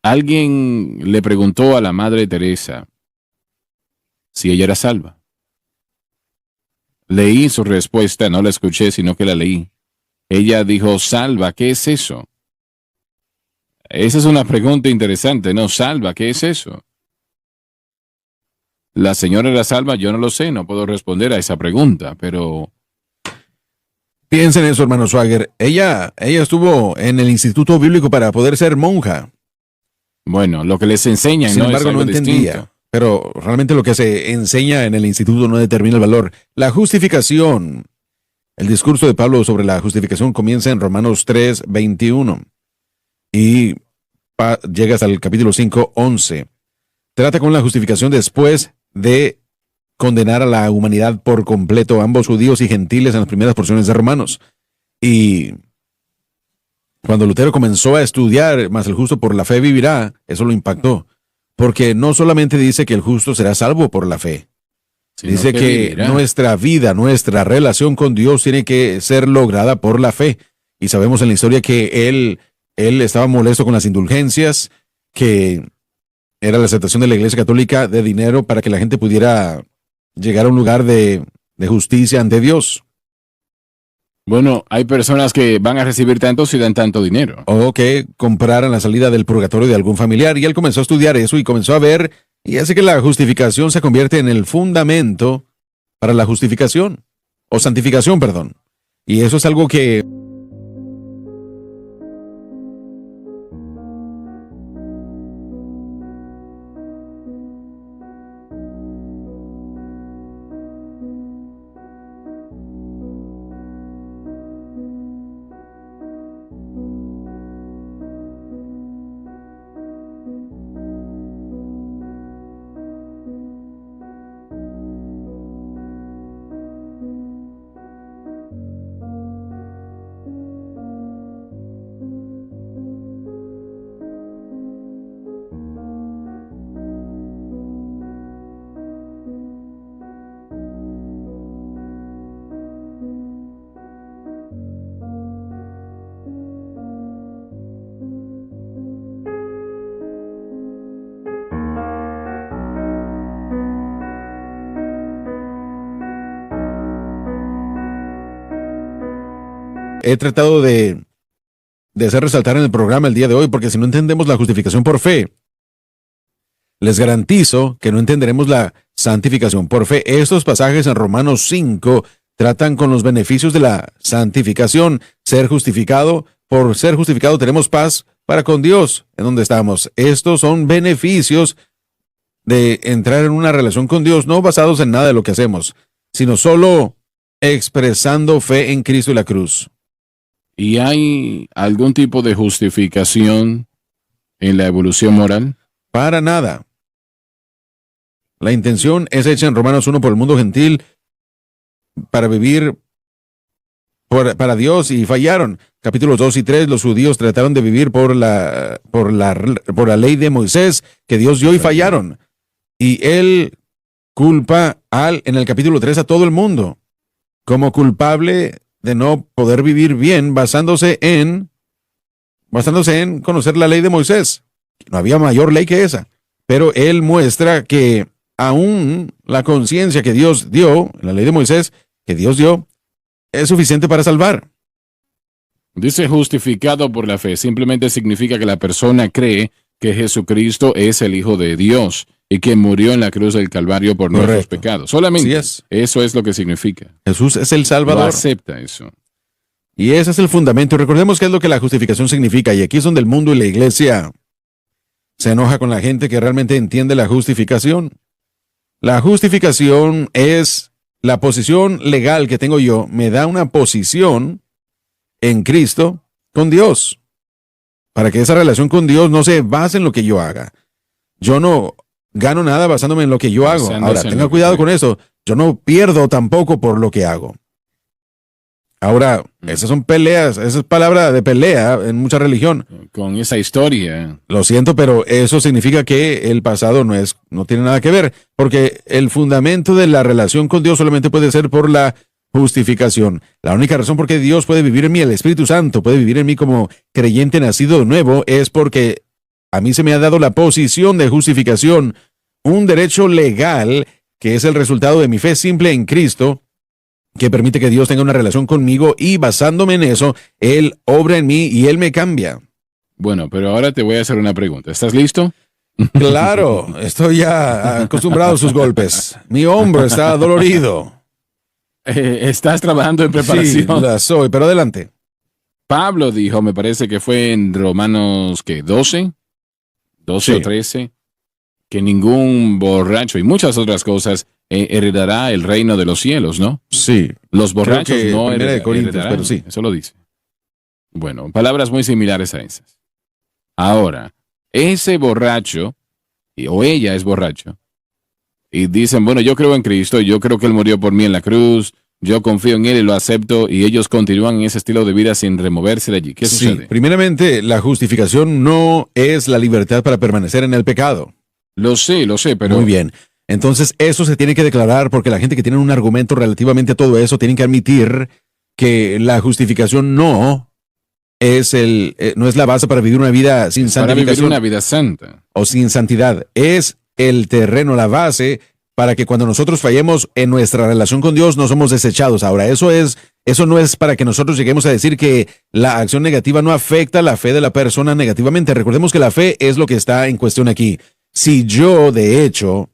alguien le preguntó a la Madre Teresa si ella era salva. Leí su respuesta, no la escuché, sino que la leí. Ella dijo, salva, ¿qué es eso? Esa es una pregunta interesante, ¿no? Salva, ¿qué es eso? La señora era salva, yo no lo sé, no puedo responder a esa pregunta, pero...
Piensen en eso, hermano Swagger. Ella estuvo en el Instituto Bíblico para poder ser monja.
Bueno, lo que les enseñan,
Sin
¿no?
embargo,
es algo
no entendía.
distinto.
Pero realmente lo que se enseña en el instituto no determina el valor. La justificación. El discurso de Pablo sobre la justificación comienza en Romanos 3:21 y llega hasta el capítulo 5:11. Trata con la justificación después de condenar a la humanidad por completo, ambos judíos y gentiles, en las primeras porciones de Romanos. Y cuando Lutero comenzó a estudiar, más el justo por la fe vivirá, eso lo impactó. Porque no solamente dice que el justo será salvo por la fe. Dice que nuestra vida, nuestra relación con Dios tiene que ser lograda por la fe. Y sabemos en la historia que él estaba molesto con las indulgencias, que era la aceptación de la Iglesia Católica de dinero para que la gente pudiera llegar a un lugar de justicia ante Dios.
Bueno, hay personas que van a recibir tanto si dan tanto dinero.
O que compraran la salida del purgatorio de algún familiar. Y él comenzó a estudiar eso y comenzó a ver, y hace que la justificación se convierte en el fundamento para la justificación, o santificación, perdón. Y eso es algo que... he tratado de hacer resaltar en el programa el día de hoy, porque si no entendemos la justificación por fe, les garantizo que no entenderemos la santificación por fe. Estos pasajes en Romanos 5 tratan con los beneficios de la santificación, ser justificado. Por ser justificado tenemos paz para con Dios, en donde estamos. Estos son beneficios de entrar en una relación con Dios, no basados en nada de lo que hacemos, sino solo expresando fe en Cristo y la cruz.
¿Y hay algún tipo de justificación en la evolución moral?
Para nada. La intención es hecha en Romanos 1 por el mundo gentil para vivir para Dios y fallaron. Capítulos 2 y 3, los judíos trataron de vivir por la ley de Moisés que Dios dio y fallaron. Y él culpa en el capítulo 3 a todo el mundo como culpable de no poder vivir bien basándose en conocer la ley de Moisés. No había mayor ley que esa. Pero él muestra que aún la conciencia que Dios dio, la ley de Moisés que Dios dio, es suficiente para salvar.
Dice justificado por la fe. Simplemente significa que la persona cree que Jesucristo es el Hijo de Dios y que murió en la cruz del Calvario por nuestros pecados. Solamente eso es lo que significa.
Jesús es el Salvador.
No acepta eso.
Y ese es el fundamento. Recordemos qué es lo que la justificación significa. Y aquí es donde el mundo y la iglesia se enoja con la gente que realmente entiende la justificación. La justificación es la posición legal que tengo yo. Me da una posición en Cristo con Dios. Para que esa relación con Dios no se base en lo que yo haga. Yo no gano nada basándome en lo que yo hago. Ahora, tenga cuidado con eso. Yo no pierdo tampoco por lo que hago. Ahora, esas son peleas, esa es palabra de pelea en mucha religión.
Con esa historia.
Lo siento, pero eso significa que el pasado no tiene nada que ver, porque el fundamento de la relación con Dios solamente puede ser por la justificación. La única razón por qué Dios puede vivir en mí, el Espíritu Santo puede vivir en mí como creyente nacido de nuevo, es porque a mí se me ha dado la posición de justificación, un derecho legal que es el resultado de mi fe simple en Cristo, que permite que Dios tenga una relación conmigo y basándome en eso, Él obra en mí y Él me cambia.
Bueno, pero ahora te voy a hacer una pregunta. ¿Estás listo?
Claro, estoy ya acostumbrado a sus golpes. Mi hombro está dolorido.
¿Estás trabajando en preparación?
Sí, la soy, pero adelante.
Pablo dijo, me parece que fue en Romanos, ¿qué? 12 sí. O 13, que ningún borracho y muchas otras cosas heredará el reino de los cielos, ¿no?
Sí.
Los borrachos no
heredarán, pero sí.
Eso lo dice. Bueno, palabras muy similares a esas. Ahora, ese borracho, o ella es borracho, y dicen, bueno, yo creo en Cristo, yo creo que Él murió por mí en la cruz, yo confío en Él y lo acepto, y ellos continúan en ese estilo de vida sin removerse de allí. ¿Qué sucede?
Primeramente, la justificación no es la libertad para permanecer en el pecado.
Lo sé, pero...
Muy bien. Entonces, eso se tiene que declarar porque la gente que tiene un argumento relativamente a todo eso tienen que admitir que la justificación no es la base para vivir una vida sin santificación.
Para vivir una vida santa.
O sin santidad. Es el terreno, la base para que cuando nosotros fallemos en nuestra relación con Dios no somos desechados. Ahora, eso no es para que nosotros lleguemos a decir que la acción negativa no afecta la fe de la persona negativamente. Recordemos que la fe es lo que está en cuestión aquí. Si yo, de hecho...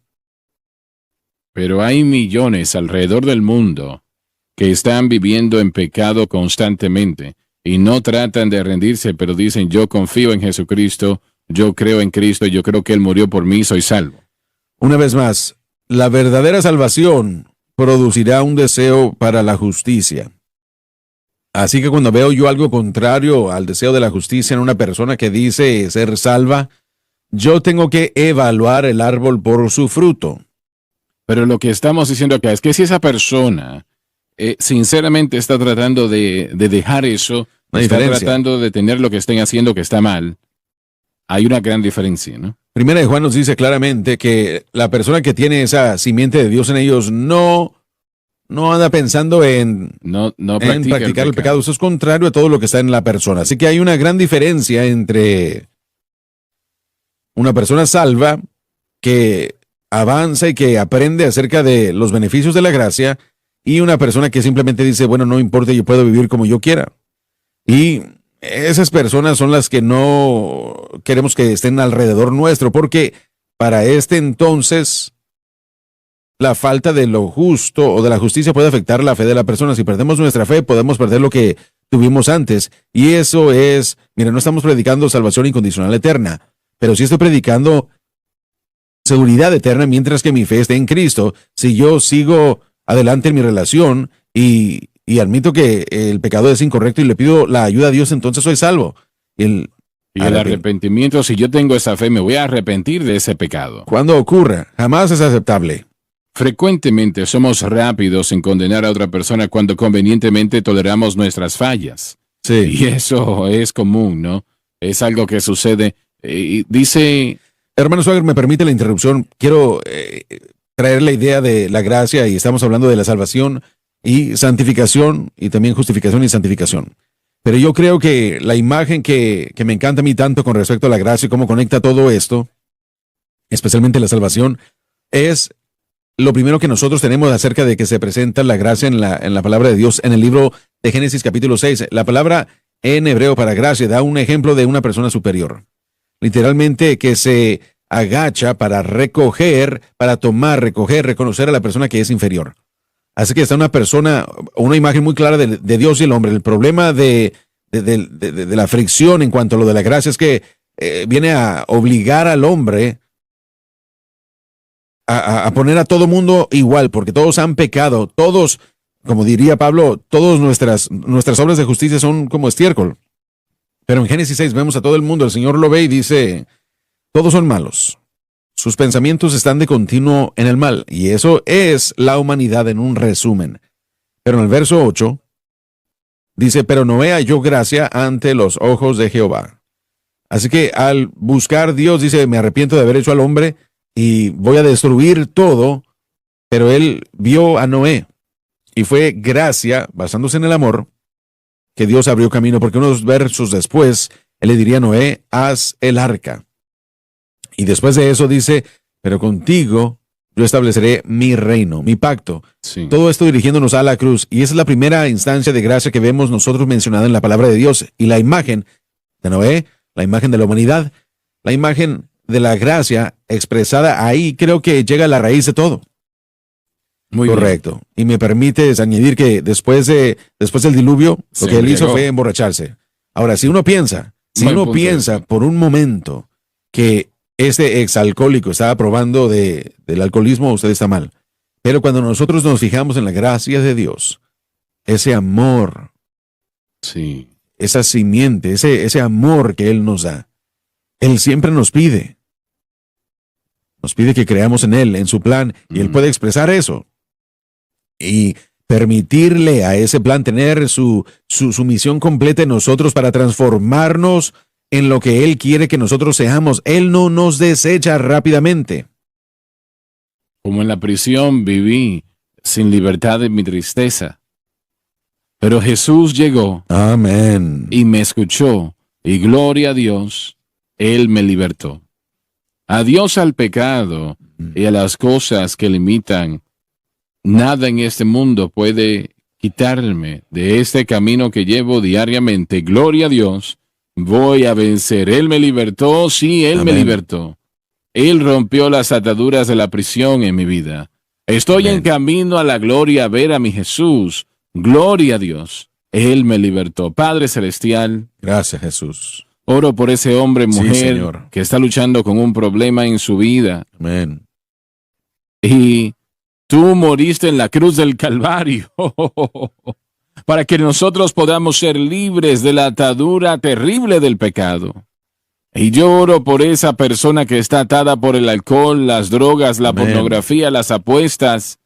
Pero hay millones alrededor del mundo que están viviendo en pecado constantemente y no tratan de rendirse, pero dicen, yo confío en Jesucristo, yo creo en Cristo, yo creo que Él murió por mí, soy salvo.
Una vez más, la verdadera salvación producirá un deseo para la justicia. Así que cuando veo yo algo contrario al deseo de la justicia en una persona que dice ser salva, yo tengo que evaluar el árbol por su fruto.
Pero lo que estamos diciendo acá es que si esa persona sinceramente está tratando de dejar eso, está tratando de tener lo que estén haciendo que está mal, hay una gran diferencia, ¿no?
Primera de Juan nos dice claramente que la persona que tiene esa simiente de Dios en ellos no anda pensando en practicar el pecado. Eso es contrario a todo lo que está en la persona. Así que hay una gran diferencia entre una persona salva que avanza y que aprende acerca de los beneficios de la gracia y una persona que simplemente dice, bueno, no importa, yo puedo vivir como yo quiera. Y esas personas son las que no queremos que estén alrededor nuestro, porque para este entonces la falta de lo justo o de la justicia puede afectar la fe de la persona. Si perdemos nuestra fe, podemos perder lo que tuvimos antes. Y eso es, mira, no estamos predicando salvación incondicional eterna, pero sí estoy predicando seguridad eterna mientras que mi fe esté en Cristo. Si yo sigo adelante en mi relación y admito que el pecado es incorrecto y le pido la ayuda a Dios, entonces soy salvo.
Y el arrepentimiento, si yo tengo esa fe, me voy a arrepentir de ese pecado.
Cuando ocurra, jamás es aceptable.
Frecuentemente somos rápidos en condenar a otra persona cuando convenientemente toleramos nuestras fallas.
Sí.
Y eso es común, ¿no? Es algo que sucede. Dice...
Hermano Swagger, me permite la interrupción. Quiero traer la idea de la gracia y estamos hablando de la salvación y santificación y también justificación y santificación. Pero yo creo que la imagen que me encanta a mí tanto con respecto a la gracia y cómo conecta todo esto, especialmente la salvación, es lo primero que nosotros tenemos acerca de que se presenta la gracia en la palabra de Dios en el libro de Génesis capítulo 6. La palabra en hebreo para gracia da un ejemplo de una persona superior. Literalmente que se agacha para recoger, para tomar, recoger, reconocer a la persona que es inferior. Así que está una imagen muy clara de Dios y el hombre. El problema de la fricción en cuanto a lo de la gracia es que viene a obligar al hombre a poner a todo mundo igual, porque todos han pecado, todos, como diría Pablo, todas nuestras obras de justicia son como estiércol. Pero en Génesis 6 vemos a todo el mundo, el Señor lo ve y dice, todos son malos. Sus pensamientos están de continuo en el mal, y eso es la humanidad en un resumen. Pero en el verso 8 dice, pero Noé halló gracia ante los ojos de Jehová. Así que al buscar Dios, dice, me arrepiento de haber hecho al hombre y voy a destruir todo, pero él vio a Noé y fue gracia, basándose en el amor, que Dios abrió camino, porque unos versos después, él le diría a Noé, haz el arca. Y después de eso dice, pero contigo yo estableceré mi reino, mi pacto.
Sí.
Todo esto dirigiéndonos a la cruz. Y esa es la primera instancia de gracia que vemos nosotros mencionada en la palabra de Dios. Y la imagen de Noé, la imagen de la humanidad, la imagen de la gracia expresada ahí, creo que llega a la raíz de todo.
Muy
correcto.
bien.
Y me permites añadir que después del diluvio, lo que él hizo fue emborracharse. Ahora, si uno piensa por un momento que este exalcohólico estaba probando del alcoholismo, usted está mal. Pero cuando nosotros nos fijamos en la gracia de Dios, ese amor,
sí,
esa simiente, ese amor que Él nos da, Él siempre nos pide que creamos en Él, en su plan, y Él puede expresar eso. Y permitirle a ese plan tener su misión completa en nosotros para transformarnos en lo que Él quiere que nosotros seamos. Él no nos desecha rápidamente.
Como en la prisión viví sin libertad en mi tristeza. Pero Jesús llegó.
Amén.
Y me escuchó. Y gloria a Dios, Él me libertó. Adiós al pecado y a las cosas que limitan. Nada en este mundo puede quitarme de este camino que llevo diariamente. Gloria a Dios. Voy a vencer. Él me libertó. Sí, Él me libertó. Él rompió las ataduras de la prisión en mi vida. Estoy en camino a la gloria a ver a mi Jesús. Gloria a Dios. Él me libertó. Padre Celestial.
Gracias, Jesús.
Oro por ese hombre, mujer,
sí,
que está luchando con un problema en su vida.
Amén.
Y tú moriste en la cruz del Calvario para que nosotros podamos ser libres de la atadura terrible del pecado. Y yo oro por esa persona que está atada por el alcohol, las drogas, la pornografía, las apuestas,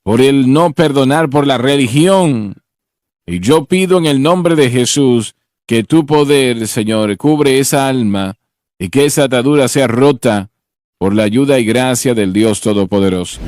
por el no perdonar, por la religión. Y yo pido en el nombre de Jesús que tu poder, Señor, cubre esa alma y que esa atadura sea rota por la ayuda y gracia del Dios Todopoderoso.